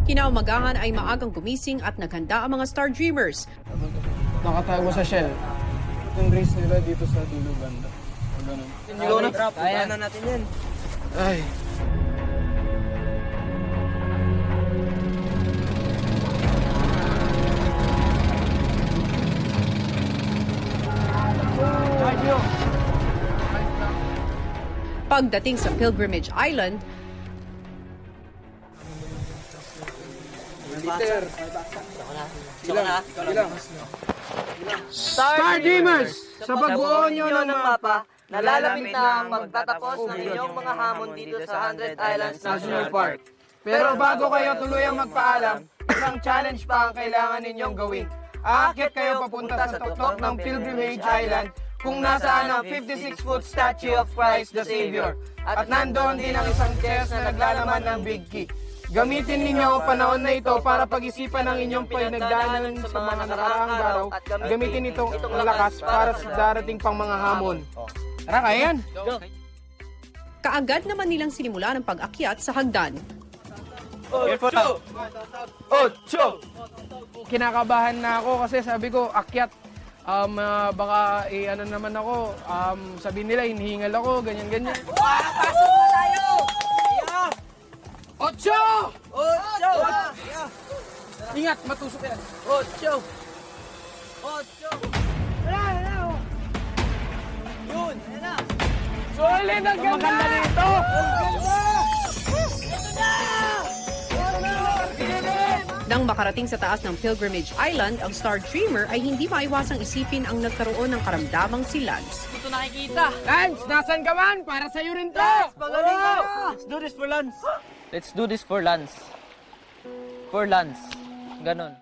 Kinaumagahan ay maagang gumising at naghanda ang mga Star Dreamers. Nakatago sa shell. Yung race nila dito sa dulo banda. Ganun. Ikaw na. Kaya na natin yan. Ay. Pagdating sa Pilgrimage Island, Star Dreamers! Sa pagbuo nyo ng mapa, nalalapit na ang magtatapos ng inyong mga hamon dito sa 100 Islands National Park. Pero bago kayo tuluyang magpaalam, isang challenge pa ang kailangan ninyong gawin. Aakyat kayo papunta sa tuktok ng Pilgrimage Island kung nasaan ang 56-foot statue of Christ the Savior. At nandoon din ang isang chest na naglalaman ng Big Key. Gamitin ninyo ang panahon na ito para pag-isipan ang inyong pinagdaanan sa mga nakaraang araw at gamitin itong lakas para sa darating pang mga hamon. Tara, kaya yan! kaagad naman nilang sinimula ng pag-akyat sa hagdan. 8! Kinakabahan na ako kasi sabi ko, akyat. Baka ano naman ako, sabihin nila, hinihingal ako, ganyan-ganyan. Pasok na tayo! 8! Ingat, matusok yan. 8! Yun, ayan na! Solid, ang ganda nito! Nang makarating sa taas ng Pilgrimage Island, ang Star Dreamer ay hindi maiwasang isipin ang nagkaroon ng karamdamang si Lance. Ito nakikita! Lance, nasan ka man? Para sa'yo rin to! Pagaling ka! Let's do this for Lance! Let's do this for Lance. For Lance. Ganon.